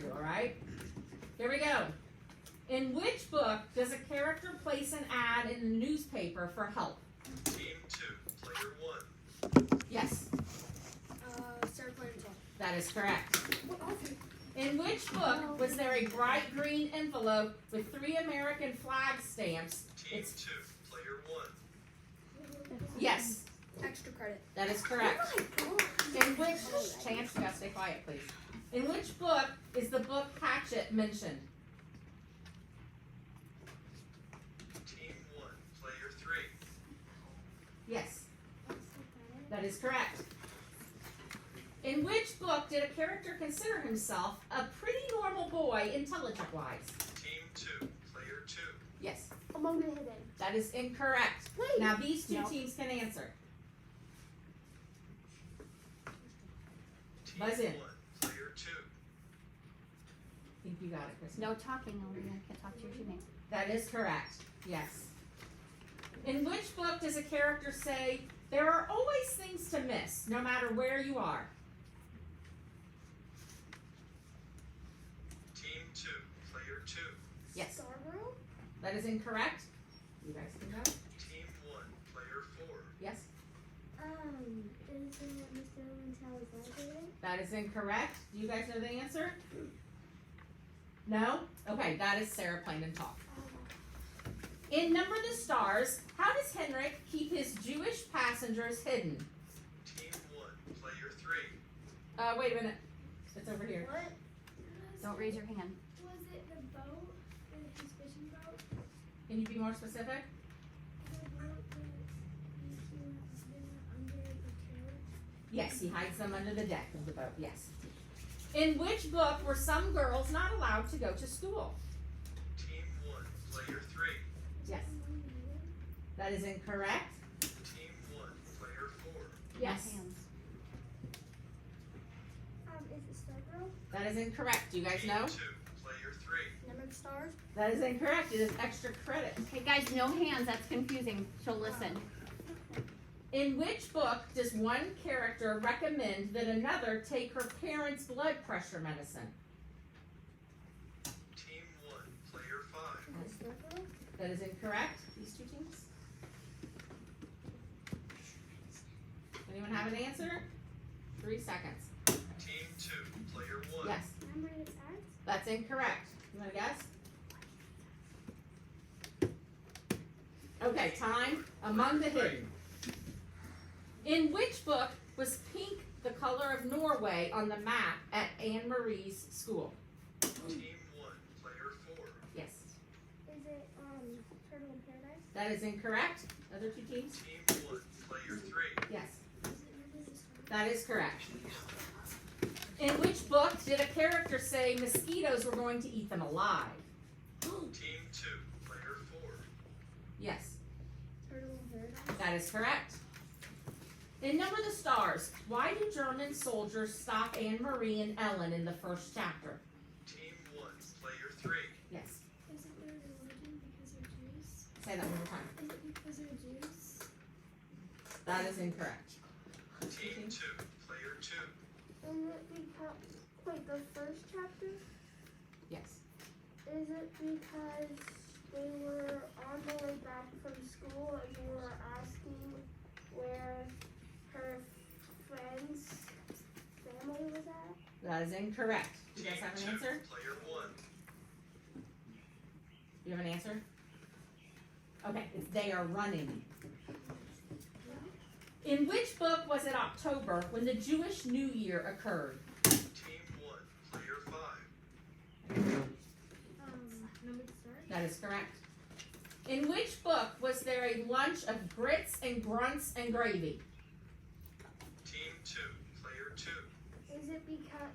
you, alright? Here we go. In which book does a character place an ad in the newspaper for help? Team 2, player 1. Yes, Sarah Plaintiff. that is correct. What author? In which book was there a bright green envelope with 3 American flag stamps? Team It's 2, player 1. yes, Extra credit. that is correct. Oh my god. In which Chance, you gotta stay quiet, please. In which book is the book Hatchet mentioned? Team 1, player 3. Yes, that is correct. In which book did a character consider himself a pretty normal boy, intelligent-wise? Team 2, player 2. Yes, Among the Hidden. that is incorrect. Wait. Now these two No. teams can answer. Team Buzz in. 1, player 2. I think you got it, Kristen. No talking, Olivia. I can't talk to your teammate. That is correct. Yes. In which book does a character say, there are always things to miss, no matter where you are? Team 2, player 2. Yes, Scarborough? that is incorrect. You guys can go. Team 1, player 4. Yes, Is it Mr. Lintel's library? that is incorrect. Do you guys know the answer? No? Okay, that is Sarah Plain and Talk. In Number the Stars, how does Henrik keep his Jewish passengers hidden? Team 1, player 3. Wait a minute. It's over here. What? Don't raise your hand. Was it the boat? His fishing boat? Can you be more specific? The boat that he's under the carriage? Yes, he hides them under the deck of the boat, yes. In which book were some girls not allowed to go to school? Team 1, player 3. Yes, that is incorrect. Team 1, player 4. Yes, No hands. Is it Scarborough? that is incorrect. Do you guys Team know? 2, player 3. Number of Stars? That is incorrect. It is extra credit. Okay, guys, no hands. That's confusing. She'll listen. In which book does one character recommend that another take her parents' blood pressure medicine? Team 1, player 5. Is it Scarborough? That is incorrect. These two teams? Anyone have an answer? 3 seconds. Team 2, player 1. Yes, Memory Attack? that's incorrect. You wanna guess? Okay, time. Among the Hidden. In which book was pink the color of Norway on the map at Anne Marie's school? Team 1, player 4. Yes, Is it Turtle in Paradise? that is incorrect. Other two teams? Team 1, player 3. Yes, Is it Rivers of Stars? that is correct. In which book did a character say mosquitoes were going to eat them alive? Team 2, player 4. Yes, Turtle in Paradise? that is correct. In Number the Stars, why do German soldiers stop Anne Marie and Ellen in the first chapter? Team 1, player 3. Yes, Is it their religion because they're Jews? say that one more time. Is it because they're Jews? That is incorrect. Team 2, player 2. Is it because, wait, the first chapter? Yes, Is it because they were on the way back from school and they were asking where her friend's family was at? that is incorrect. Do you Team guys have 2, an answer? player 1. You have an answer? Okay, it's they are running. In which book was it October when the Jewish New Year occurred? Team 1, player 5. Number Stars? That is correct. In which book was there a lunch of grits and grunts and gravy? Team 2, player 2. Is it because,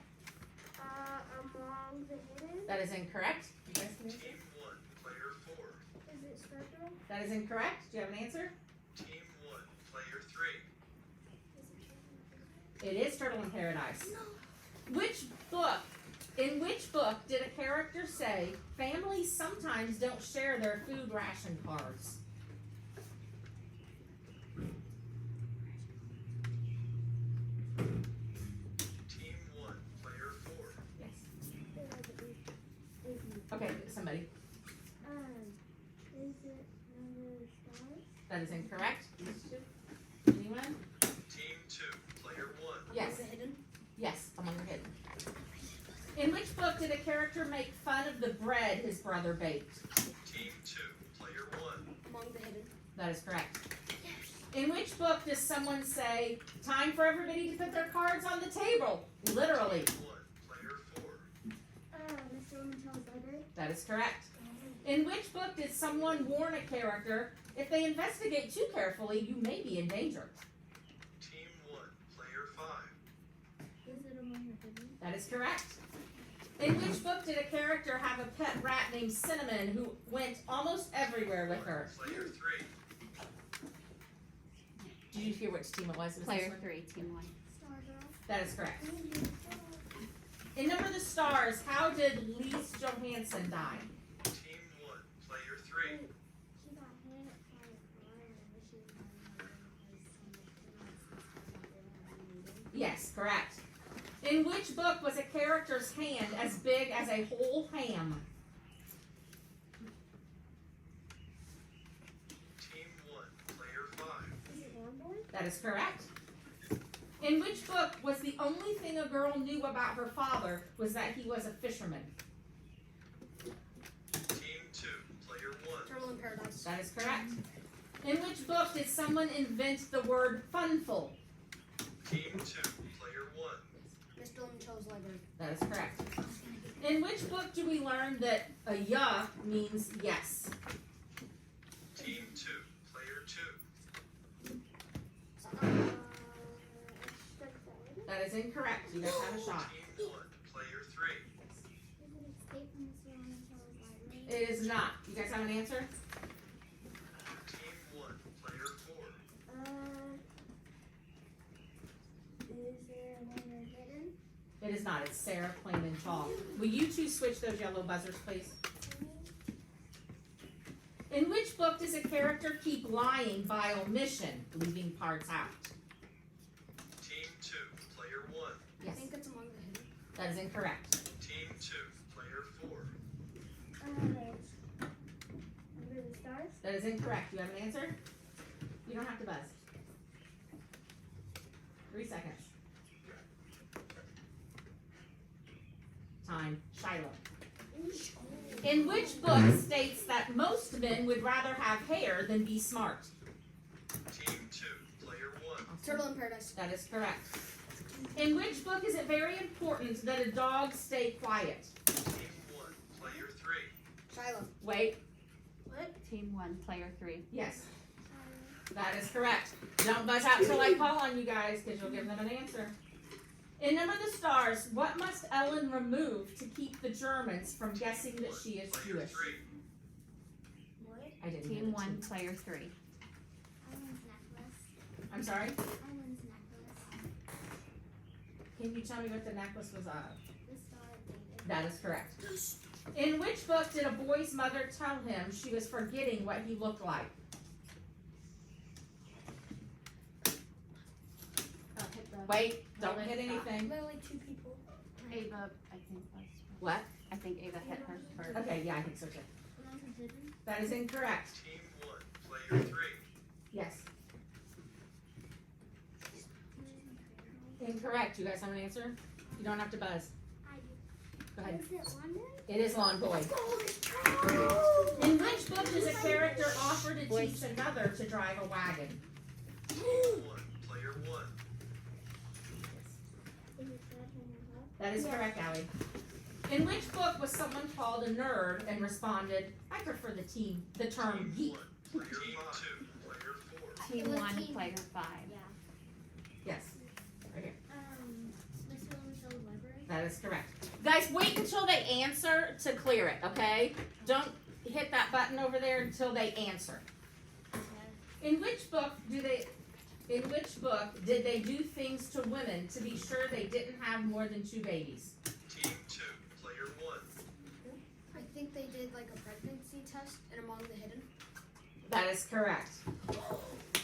Among the Hidden? That is incorrect. You guys can answer? Team 1, player 4. Is it Scarborough? That is incorrect. Do you have an answer? Team 1, player 3. Is it Turtle in Paradise? It is Turtle in Paradise. Which book, in which book did a character say families sometimes don't share their food ration cards? Team 1, player 4. Yes. Is it That is incorrect. Anyone? Team 2, player 1. Yes. The hidden. Yes, among the hidden. In which book did a character make fun of the bread his brother baked? Team 2, player 1. Among the hidden. That is correct. In which book does someone say, time for everybody to put their cards on the table? Literally. Team 1, player 4. Mr. Limoncello's library. That is correct. In which book did someone warn a character, if they investigate too carefully, you may be in danger? Team 1, player 5. Is it among the hidden? That is correct. In which book did a character have a pet rat named Cinnamon who went almost everywhere with her? Player 3. Did you hear which team it was? Was this Player one? 3, team 1. Stargirl. That is correct. In Number the Stars, how did Lise Johansson die? Team 1, player 3. She got hit by a car and she was Yes, correct. In which book was a character's hand as big as a whole ham? Team 1, player 5. Is it Hornboy? That is correct. In which book was the only thing a girl knew about her father was that he was a fisherman? Team 2, player 1. Turtle in Paradise. That is correct. In which book did someone invent the word funful? Team 2, player 1. Mr. Limoncello's library. That is correct. In which book do we learn that a yeah means yes? Team 2, player 2. That is incorrect. You guys have a shot. Team 1, player 3. Is it Escape from Mr. Limoncello's library? It is not. You guys have an answer? Team 1, player 4. Is there one hidden? It is not. It's Sarah, Plain and Tall. Will you two switch those yellow buzzers, please? In which book does a character keep lying by omission, leaving parts out? Team 2, player 1. I Yes, think it's among the hidden. that is incorrect. Team 2, player 4. Under the stars? That is incorrect. You have an answer? You don't have to buzz. 3 seconds. Time. Shiloh. In which book states that most men would rather have hair than be smart? Team 2, player 1. Turtle in Paradise. That is correct. In which book is it very important that a dog stay quiet? Team 1, player 3. Shiloh. Wait. What? Team 1, player 3. Yes, that is correct. Don't buzz out till I call on you guys, because you'll give them an answer. In Number the Stars, what must Ellen remove to keep the Germans from guessing that she is Player Jewish? 3. What? I didn't hear Team the 1, team. player 3. Island's necklace. I'm sorry? Island's necklace. Can you tell me what the necklace was of? The star of David. That is correct. In which book did a boy's mother tell him she was forgetting what he looked like? Wait, don't hit anything. Literally two people. Ava, I think was. What? I think Ava hit her first. Okay, yeah, I think so too. When I was hidden. That is incorrect. Team 1, player 3. Yes. Incorrect. You guys have an answer? You don't have to buzz. I do. Go ahead. Is it London? It is Lawn Boy. Oh, In which book does a character offer to teach another to drive a wagon? Team 1, player 1. Is it Fred Henry? That is correct, Allie. In which book was someone called a nerd and responded, I prefer the term Team geek? 1, player 2, player 4. Team It was 1, team- player 5. Yeah. Yes, right here. Mr. Limoncello's library. That is correct. Guys, wait until they answer to clear it, okay? Don't hit that button over there until they answer. In which book did they do things to women to be sure they didn't have more than 2 babies? Team 2, player 1. I think they did like a pregnancy test and Among the Hidden. That is correct.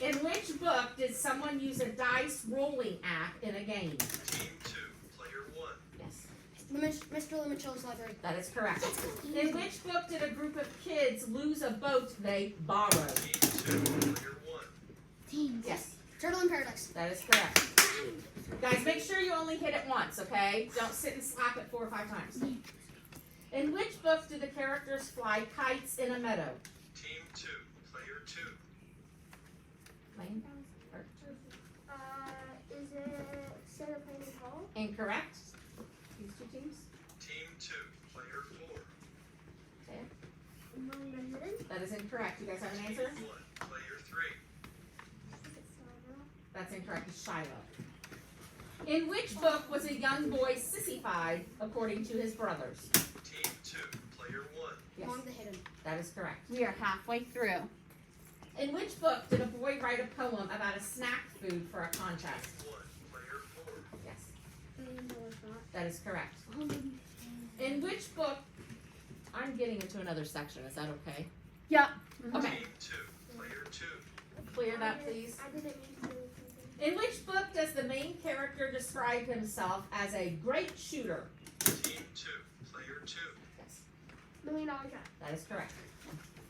In which book did someone use a dice rolling app in a game? Team 2, player 1. Yes, Mr. Limoncello's library. that is correct. In which book did a group of kids lose a boat they borrowed? Team 2, 2, player 1. Teens. Yes, Turtle in Paradise. that is correct. Guys, make sure you only hit it once, okay? Don't sit and slap it 4 or 5 times. In which book do the characters fly kites in a meadow? Team 2, player 2. Lane? Is it Santa Planning Hall? Incorrect. These 2 teams? Team 2, player 4. Among the Hidden? That is incorrect. You guys have an answer? Team 1, player 3. Is it Sarah? That's incorrect. It's Shiloh. In which book was a young boy sissified according to his brothers? Team 2, player 1. Yes, Among the Hidden. that is correct. We are halfway through. In which book did a boy write a poem about a snack food for a contest? Team 1, player 4. Yes, $1 million shot. that is correct. Oh, In which book? I'm getting into another section. Is that okay? Yeah. Okay, Team 2, player 2. clear that, please. I didn't mean to do something. In which book does the main character describe himself as a great shooter? Team 2, player 2. Yes, $1 million shot. that is correct.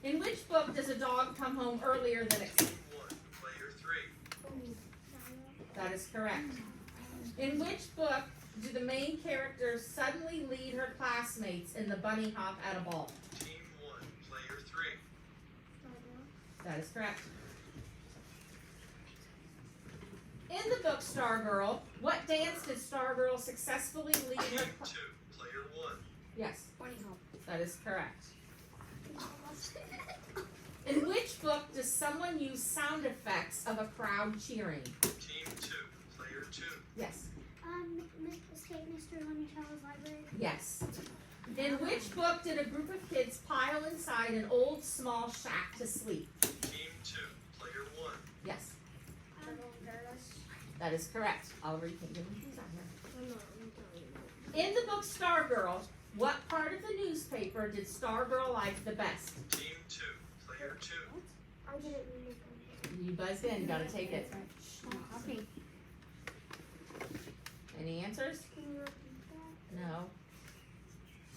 In which book does a dog come home earlier than expected? Team 1, player 3. Oh, Sarah. That is correct. In which book do the main characters suddenly lead her classmates in the bunny hop at a ball? Team 1, player 3. Sarah. That is correct. In the book Stargirl, what dance did Stargirl successfully lead her? Team 2, player 1. Yes, Bunny hop. that is correct. In which book does someone use sound effects of a crowd cheering? Team 2, player 2. Yes. Escape Mr. Lemoncello's Library. Yes. In which book did a group of kids pile inside an old small shack to sleep? Team 2, player 1. Yes, Turtle in Paradise. that is correct. Oliver, you can give me these out here. I'm not. In the book Stargirl, what part of the newspaper did Stargirl like the best? Team 2, player 2. I didn't mean to. You buzzed in, you gotta take it. Copy. Any answers? Can you repeat that? No,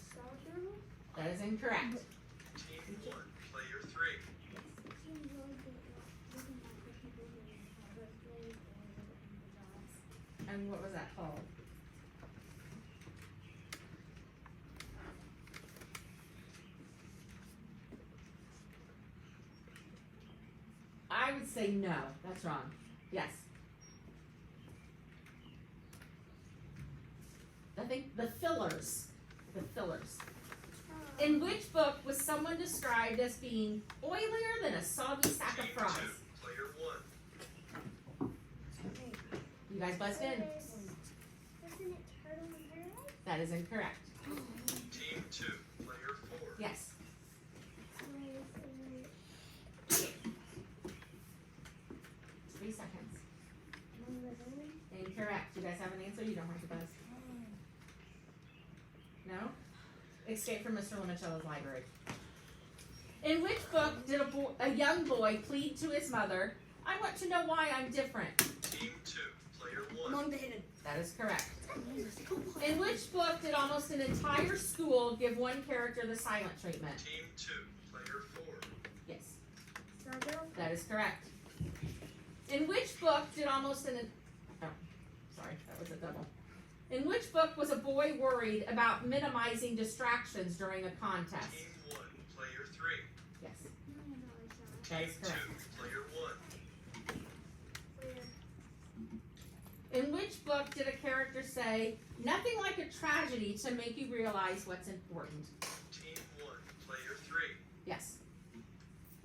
Stargirl? that is incorrect. Team 1, player 3. And what was that called? I would say no, that's wrong. Yes. I think the fillers. The fillers. In which book was someone described as being oilier than a soggy sack of Team fries? 2, player 1. You guys buzzed in. Isn't it Turtle in Paradise? That is incorrect. Team 2, player 4. Yes. 3 seconds. Incorrect. You guys have an answer? You don't have to buzz. No? Escape from Mr. Limoncello's Library. In which book did a young boy plead to his mother, I want to know why I'm different? Team 2, player 1. Among the Hidden. That is correct. In which book did almost an entire school give one character the silent treatment? Team 2, player 4. Yes, Stargirl? that is correct. In which book did almost an... Oh, sorry, that was a double. In which book was a boy worried about minimizing distractions during a contest? Team 1, player 3. Yes, $1 million shot. that is Team correct. 2, player 1. In which book did a character say, nothing like a tragedy to make you realize what's important? Team 1, player 3. Yes.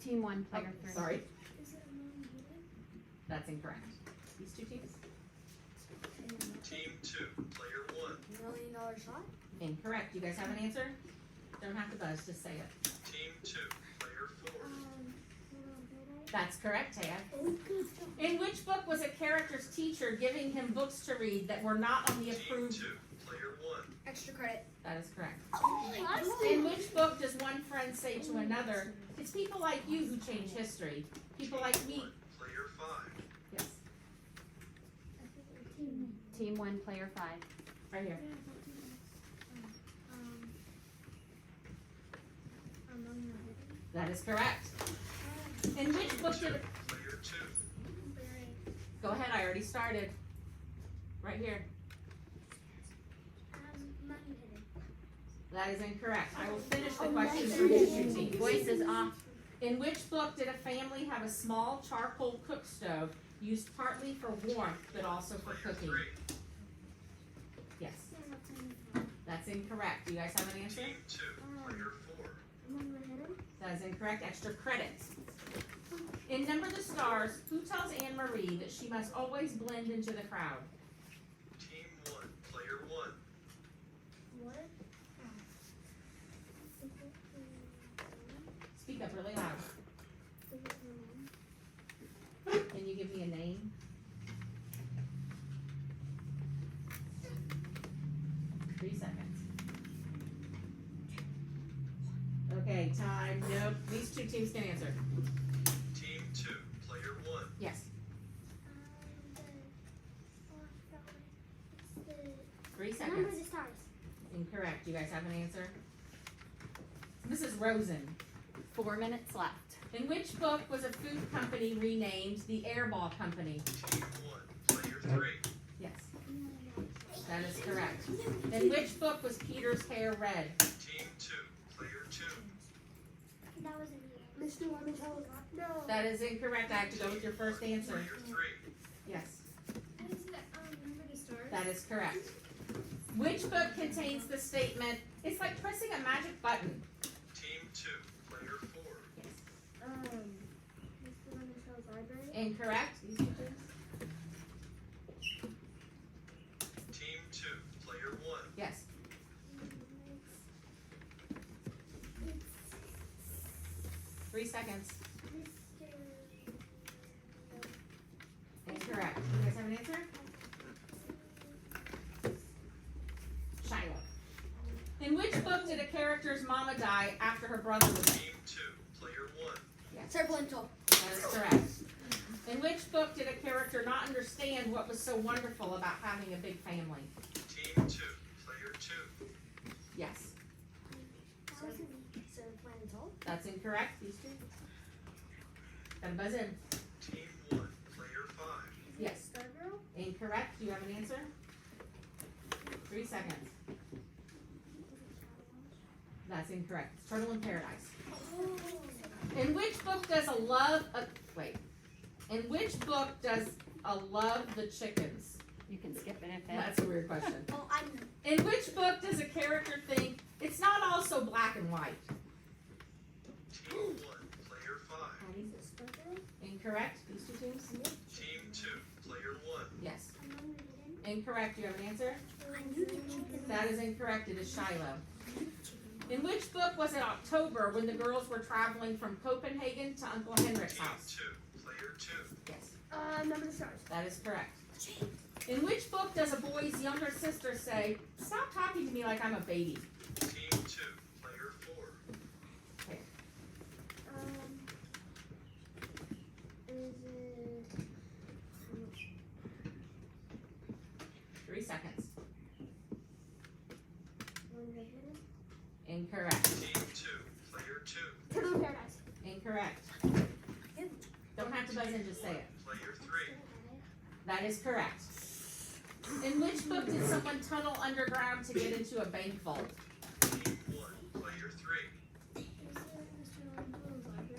Team 1, Oh, player 3. sorry, Is it Among the Hidden? that's incorrect. These 2 teams? Team 2, player 1. $1 million shot? Incorrect. You guys have an answer? Don't have to buzz, just say it. Team 2, player 4. That's correct, Taya. In which book was a character's teacher giving him books to read that were not on the Team approved? 2, player 1. Extra credit. That is correct. Oh In which book does one friend say to another, it's people like you who change history. People like me. 1, player 5. Yes, Team 1, player 5. right here. Among the Hidden. That is correct. In which book did Player 2. Go ahead, I already started. Right here. Money hidden. That is incorrect. I will finish the questions for each of you teams. Voice is off. In which book did a family have a small charcoal cook stove used partly for warmth but also for Player cooking? 3. Yes, that's incorrect. Do you guys have an answer? Team 2. Player 4. Money hidden. That is incorrect. Extra credits. In Number the Stars, who tells Anne Marie that she must always blend into the crowd? Team 1. Player 1. What? Speak up really loud. Can you give me a name? Three seconds. Okay, time. Nope. These two teams can answer. Team 2. Player 1. Yes. 3 Number seconds. the stars. Incorrect. You guys have an answer? Mrs. Rosen. 4 minutes left. In which book was a food company renamed the Airball Company? Team 1. Player 3. Yes, that is correct. In which book was Peter's hair red? Team 2. Player 2. That was Mr. Lemon. No. That is incorrect. I have to go with your first answer. Player 3. Yes, Number the stars. that is correct. Which book contains the statement, "It's like pressing a magic button"? Team 2. Player 4. Mr. Lemon Library. Incorrect. These two things? Team 2. Player 1. Yes. It's 3 seconds. Mr. Incorrect. You guys have an answer? Shiloh. In which book did a character's mama die after her brother was dead? Team 2. Player 1. Serpentine. That is correct. In which book did a character not understand what was so wonderful about having a big family? Team 2. Player 2. Yes, Serpentine. that's incorrect. These two. Gotta buzz in. Team 1. Player 5. Yes. Stargirl. Incorrect. Do you have an answer? 3 seconds. That's incorrect. It's Turtle in Paradise. In which book does In which book does a love the chickens? You can skip it if That's a weird question. Oh, I know. In which book does a character think it's not all so black and white? Team 1. Player 5. Incorrect. These two teams? Team 2. Player 1. Yes. Incorrect. Do you have an answer? That is incorrect. It is Shiloh. In which book was it October when the girls were traveling from Copenhagen to Uncle Henrik's Team house? 2. Player 2. Yes. Number the stars. That is correct. In which book does a boy's younger sister say, "Stop talking to me like I'm a baby"? Team 2. Player 4. Is it 3 seconds. 100? Incorrect. Team 2. Player 2. Turtle in Paradise. Incorrect. Don't have to buzz in, just say it. Player 3. That is correct. In which book did someone tunnel underground to get into a bank vault? Team 1. Player 3.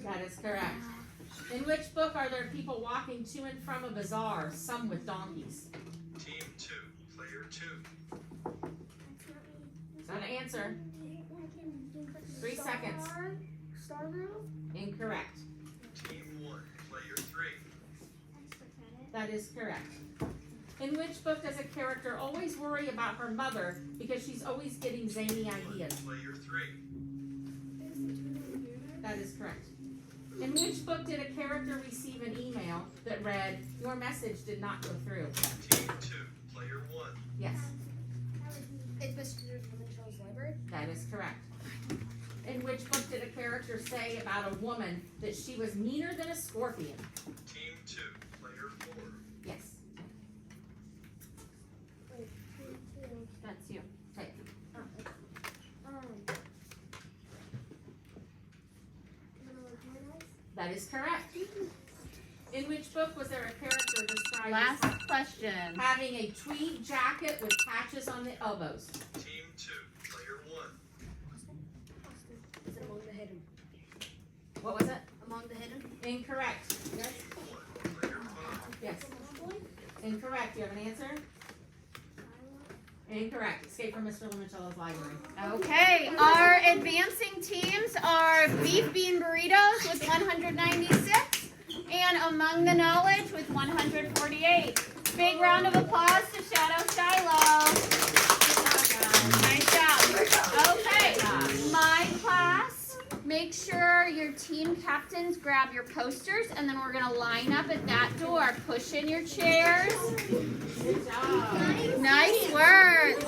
That is correct. In which book are there people walking to and from a bazaar, some with donkeys? Team 2. Player 2. Got to answer. 3 seconds. Stargirl. Incorrect. Team 1. Player 3. That is correct. In which book does a character always worry about her mother because she's always getting zany ideas? Player 3. That is correct. In which book did a character receive an email that read, "Your message did not go through"? Team 2. Player 1. Yes, It's Mr. Mitchell's library. that is correct. In which book did a character say about a woman that she was meaner than a scorpion? Team 2. Player 4. Yes. Wait, 2. That's you. Okay. Paradise. That is correct. In which book was there a character described Last as question. having a tweed jacket with patches on the elbows? Team 2, player 1. Is it among the hidden? What was it? Among the hidden? Incorrect. Yes? Team 1, player 5. Yes. Incorrect. Do you have an answer? Incorrect. Escape from Mr. Limichella's library. Okay, our advancing teams are Beef Bean Burritos with 196 and Among the Knowledge with 148. Big round of applause to Shadow Shiloh. Nice job. Okay, my class, make sure your team captains grab your posters and then we're going to line up at that door. Push in your chairs. Good job. Nice work.